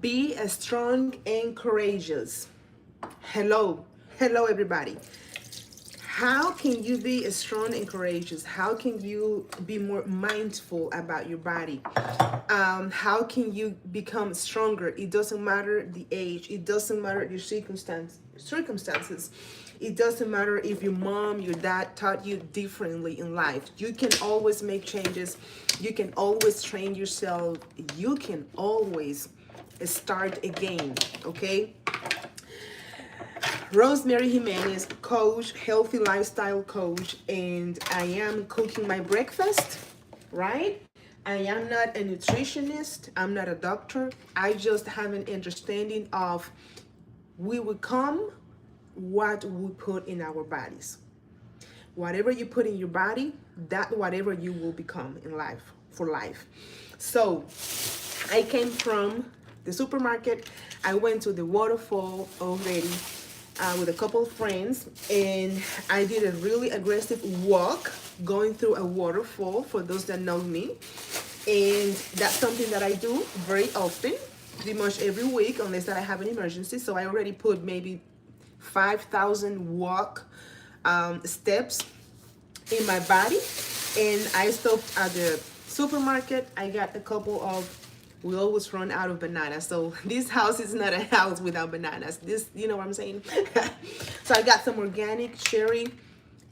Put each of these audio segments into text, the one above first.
Be strong and courageous. Hello, hello, everybody. How can you be strong and courageous? How can you be more mindful about your body? How can you become stronger? It doesn't matter the age. It doesn't matter your circumstances. It doesn't matter if your mom, your dad taught you differently in life. You can always make changes. You can always train yourself. You can always start again. Okay. Rosemary Jimenez, coach, healthy lifestyle coach, and I am cooking my breakfast, right? I am not a nutritionist, I'm not a doctor. I just have an understanding of we become what we put in our bodies. Whatever you put in your body, that whatever you will become in life, for life. So I came from the supermarket. I went to the waterfall already with a couple of friends, and I did a really aggressive walk going through a waterfall for those that know me. And that's something that I do very often, pretty much every week, unless that I have an emergency. So I already put maybe 5,000 walk steps in my body. And I stopped at the supermarket. I got a couple of, we always run out of bananas. So this house is not a house without bananas. This, you know what I'm saying? So I got some organic cherry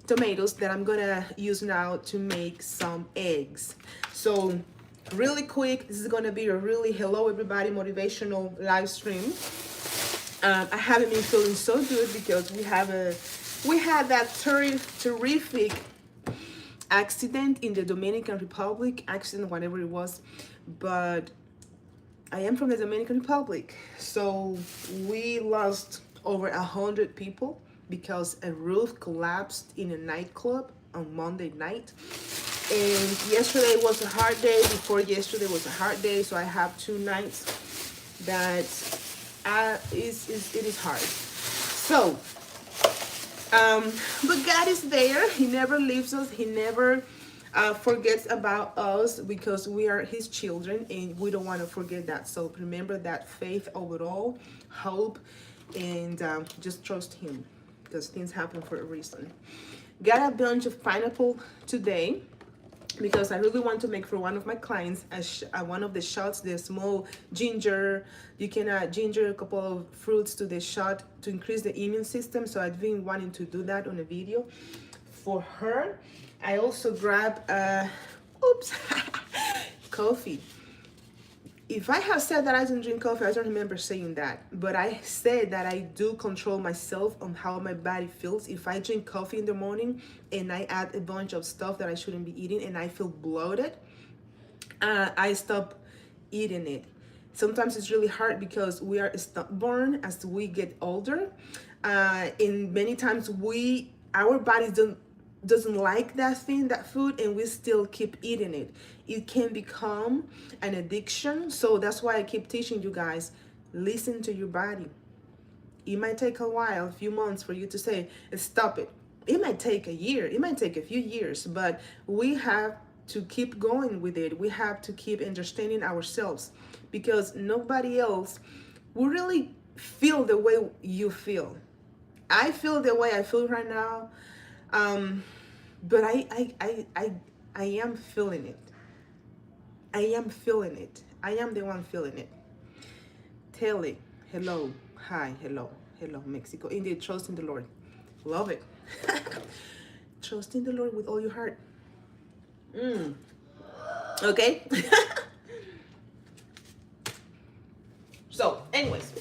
tomatoes that I'm gonna use now to make some eggs. So really quick, this is gonna be a really hello everybody motivational live stream. I haven't been feeling so good because we had that terrific accident in the Dominican Republic, accident, whatever it was, but I am from the Dominican Republic, so we lost over 100 people because a roof collapsed in a nightclub on Monday night. And yesterday was a hard day. Before yesterday was a hard day, so I have 2 nights that it is hard. So, but God is there. He never leaves us. He never forgets about us because we are His children, and we don't want to forget that. So remember that faith over it all, hope, and just trust Him because things happen for a reason. Got a bunch of pineapple today because I really want to make for one of my clients one of the shots, the small ginger. You can add ginger, a couple of fruits to the shot to increase the immune system. So I've been wanting to do that on a video for her. I also grab coffee. If I have said that I don't drink coffee, I don't remember saying that. But I said that I do control myself on how my body feels. If I drink coffee in the morning and I add a bunch of stuff that I shouldn't be eating and I feel bloated, I stop eating it. Sometimes it's really hard because we are stubborn as we get older. And many times our bodies doesn't like that food, and we still keep eating it. It can become an addiction. So that's why I keep teaching you guys, listen to your body. It might take a while, a few months for you to say stop it. It might take a year, it might take a few years, but we have to keep going with it. We have to keep understanding ourselves because nobody else will really feel the way you feel. I feel the way I feel right now. But I am feeling it. I am feeling it. I am the one feeling it. Tele, hello, hi, hello, Mexico. Indeed, trust in the Lord. Love it. Trust in the Lord with all your heart. Okay. So, anyways,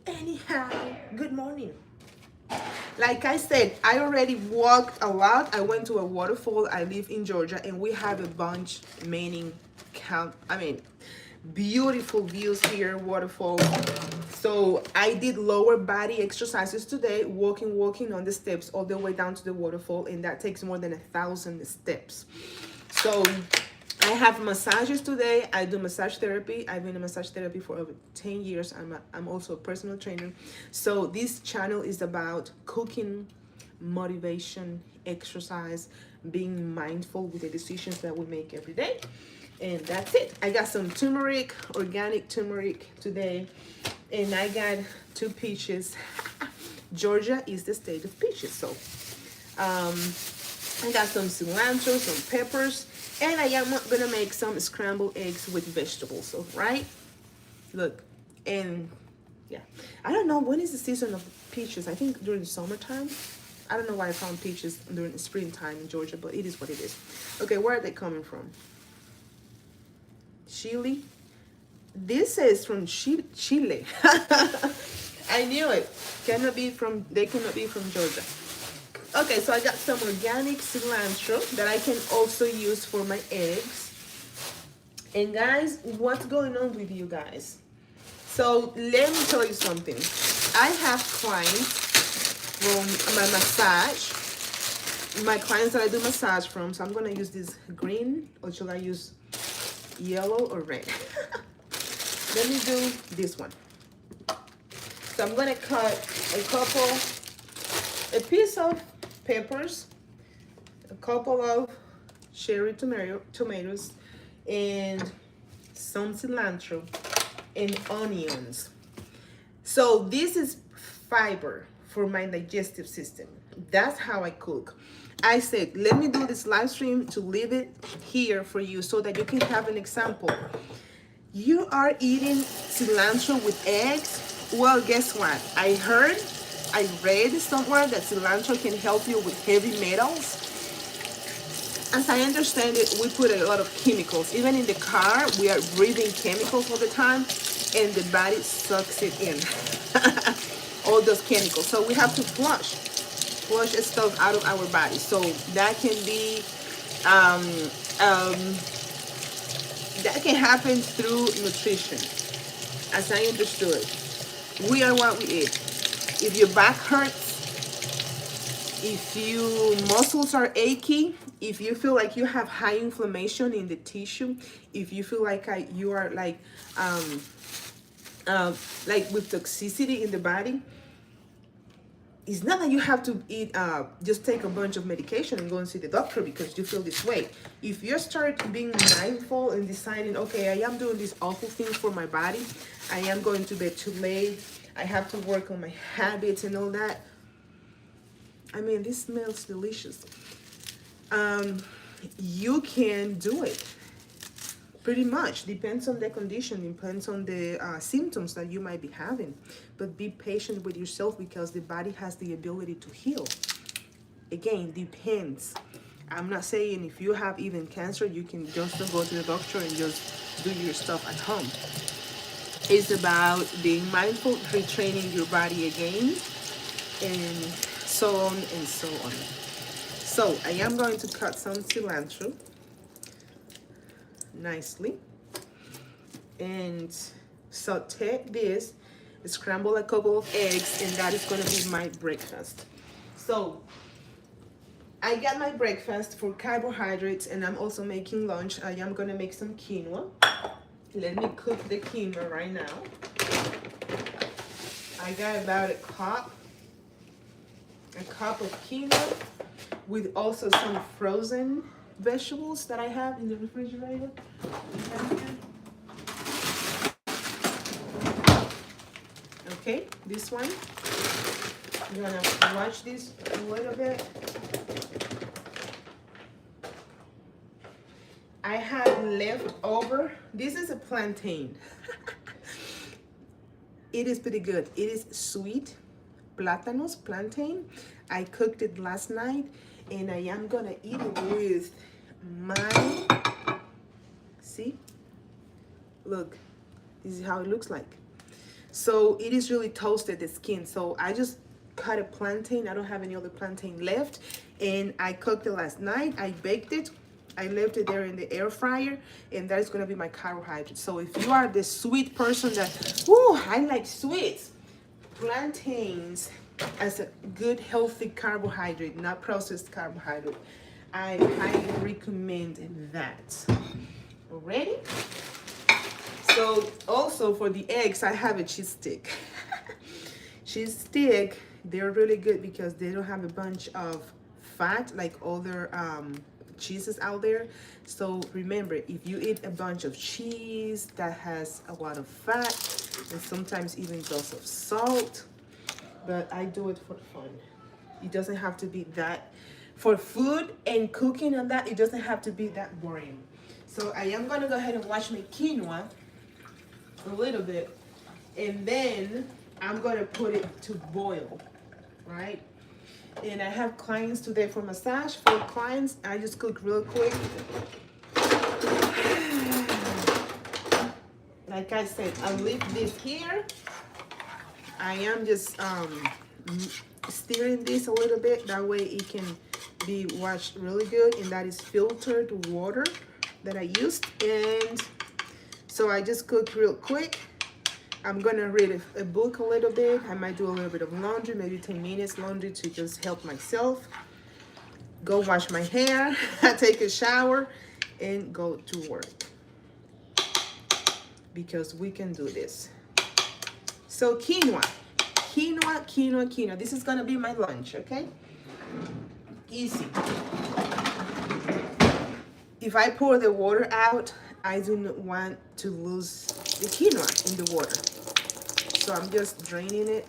anyhow, good morning. Like I said, I already walked a lot. I went to a waterfall. I live in Georgia, and we have a bunch, beautiful views here, waterfall. So I did lower body exercises today, walking on the steps all the way down to the waterfall, and that takes more than 1,000 steps. So I have massages today. I do massage therapy. I've been in massage therapy for over 10 years. I'm also a personal trainer. So this channel is about cooking, motivation, exercise, being mindful with the decisions that we make every day. And that's it. I got some turmeric, organic turmeric today. And I got 2 peaches. Georgia is the state of peaches. So I got some cilantro, some peppers, and I am gonna make some scrambled eggs with vegetables. So right, look, and yeah, I don't know when is the season of peaches. I think during the summertime. I don't know why I found peaches during the springtime in Georgia, but it is what it is. Okay, where are they coming from? Chile. This is from Chile. I knew it. They cannot be from Georgia. Okay, so I got some organic cilantro that I can also use for my eggs. And guys, what's going on with you guys? So let me tell you something. I have clients from my massage. My clients that I do massage from. So I'm gonna use this green, or should I use yellow or red? Let me do this one. So I'm gonna cut a piece of peppers, a couple of cherry tomatoes, and some cilantro and onions. So this is fiber for my digestive system. That's how I cook. I said, let me do this live stream to leave it here for you so that you can have an example. You are eating cilantro with eggs? Well, guess what? I read somewhere that cilantro can help you with heavy metals. As I understand it, we put a lot of chemicals. Even in the car, we are breathing chemicals all the time, and the body sucks it in. All those chemicals. So we have to flush stuff out of our body. So that can be that can happen through nutrition. As I understood, we are what we eat. If your back hurts, if your muscles are achy, if you feel like you have high inflammation in the tissue, if you feel like you are like with toxicity in the body, it's not that you have to eat, just take a bunch of medication and go and see the doctor because you feel this way. If you start being mindful and deciding, okay, I am doing these awful things for my body, I am going to bed too late, I have to work on my habits and all that. I mean, this smells delicious. You can do it. Pretty much. Depends on the condition, depends on the symptoms that you might be having. But be patient with yourself because the body has the ability to heal. Again, depends. I'm not saying if you have even cancer, you can just go to the doctor and just do your stuff at home. It's about being mindful, retraining your body again, and so on and so on. So I am going to cut some cilantro nicely and saute this, scramble a couple of eggs, and that is going to be my breakfast. So I got my breakfast for carbohydrates, and I'm also making lunch. I am going to make some quinoa. Let me cook the quinoa right now. I got about a cup of quinoa with also some frozen vegetables that I have in the refrigerator. Okay, this one. I'm gonna wash this a little bit. I have leftover. This is a plantain. It is pretty good. It is sweet. Plantain. I cooked it last night, and I am gonna eat it with my, see, look, this is how it looks like. So it is really toasted, the skin. So I just cut a plantain. I don't have any other plantain left, and I cooked it last night. I baked it. I left it there in the air fryer, and that is gonna be my carbohydrate. So if you are the sweet person that, I like sweets, plantains as a good healthy carbohydrate, not processed carbohydrate, I highly recommend that. Ready? So also for the eggs, I have a cheese stick. Cheese stick, they're really good because they don't have a bunch of fat like other cheeses out there. So remember, if you eat a bunch of cheese that has a lot of fat and sometimes even dose of salt, but I do it for fun. It doesn't have to be that, for food and cooking and that, it doesn't have to be that boring. So I am gonna go ahead and wash my quinoa a little bit, and then I'm gonna put it to boil, right? And I have clients today for massage. For clients, I just cook real quick. Like I said, I'll leave this here. I am just stirring this a little bit. That way it can be washed really good. And that is filtered water that I used. And so I just cook real quick. I'm gonna read a book a little bit. I might do a little bit of laundry, maybe 10 minutes laundry to just help myself. Go wash my hair, take a shower, and go to work. Because we can do this. So quinoa. This is gonna be my lunch, okay? Easy. If I pour the water out, I do not want to lose the quinoa in the water. So I'm just draining it.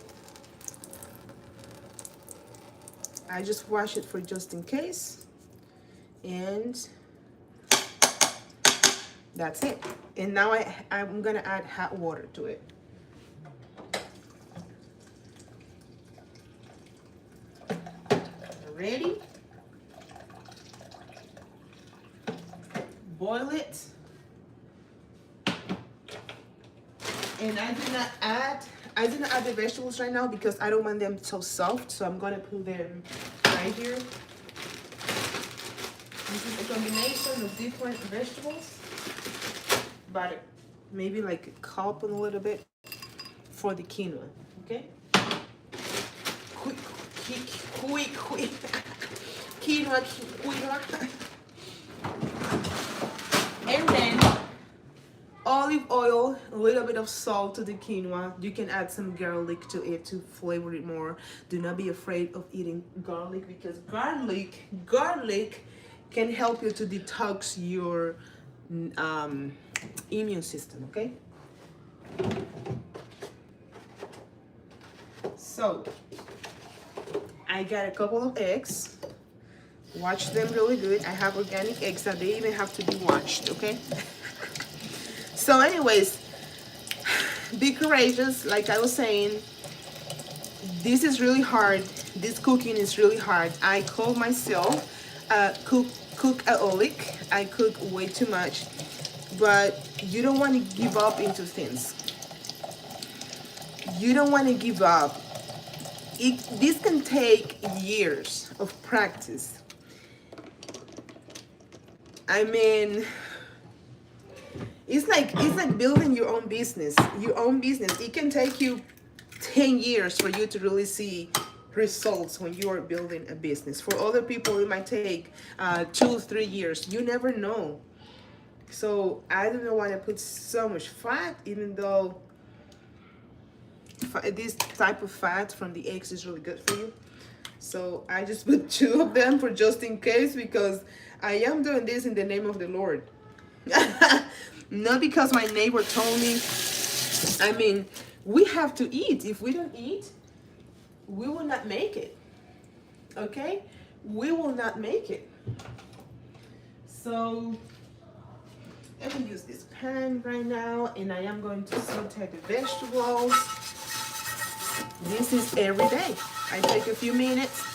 I just wash it for just in case. And that's it. And now I'm gonna add hot water to it. Ready? Boil it. And I did not add the vegetables right now because I don't want them so soft. So I'm gonna put them right here. This is a combination of different vegetables, but maybe like a cup and a little bit for the quinoa. Okay. Quick. Quinoa. And then olive oil, a little bit of salt to the quinoa. You can add some garlic to it to flavor it more. Do not be afraid of eating garlic because garlic can help you to detox your immune system, okay? So I got a couple of eggs. Wash them really good. I have organic eggs that they even have to be washed, okay? So anyways, be courageous. Like I was saying, this is really hard. This cooking is really hard. I call myself cookaholic. I cook way too much, but you don't want to give up into things. You don't want to give up. This can take years of practice. I mean, it's like building your own business. It can take you 10 years for you to really see results when you are building a business. For other people, it might take 2-3 years. You never know. So I don't want to put so much fat, even though this type of fat from the eggs is really good for you. So I just put 2 of them for just in case, because I am doing this in the name of the Lord. Not because my neighbor told me. I mean, we have to eat. If we don't eat, we will not make it. Okay? We will not make it. So let me use this pan right now, and I am going to saute the vegetables. This is every day. I take a few minutes.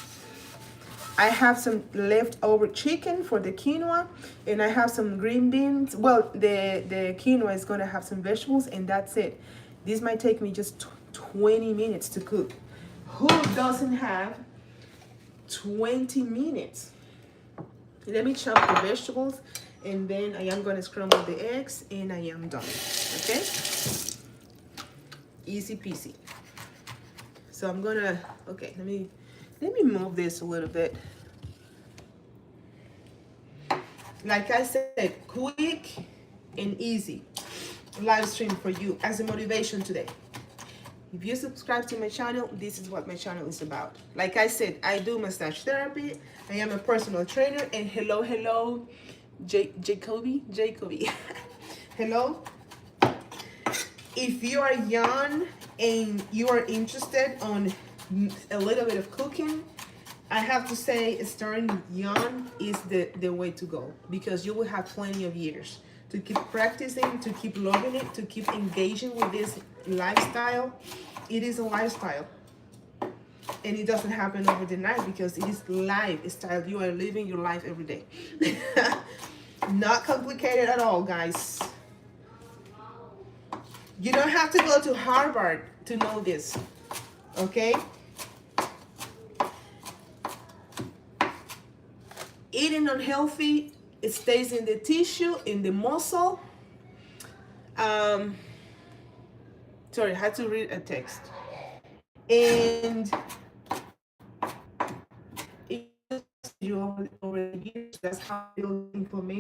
I have some leftover chicken for the quinoa, and I have some green beans. Well, the quinoa is going to have some vegetables, and that's it. This might take me just 20 minutes to cook. Who doesn't have 20 minutes? Let me chop the vegetables, and then I am going to scramble the eggs, and I am done. Okay? Easy peasy. So I'm gonna, okay, let me move this a little bit. Like I said, quick and easy live stream for you as a motivation today. If you subscribe to my channel, this is what my channel is about. Like I said, I do massage therapy. I am a personal trainer. And hello, Jacoby. Hello. If you are young and you are interested on a little bit of cooking, I have to say starting young is the way to go, because you will have plenty of years to keep practicing, to keep loving it, to keep engaging with this lifestyle. It is a lifestyle, and it doesn't happen over the night, because it is lifestyle. You are living your life every day. Not complicated at all, guys. You don't have to go to Harvard to know this, okay? Eating unhealthy, it stays in the tissue, in the muscle. Sorry, I had to read a text. And you over the years, that's how I build information.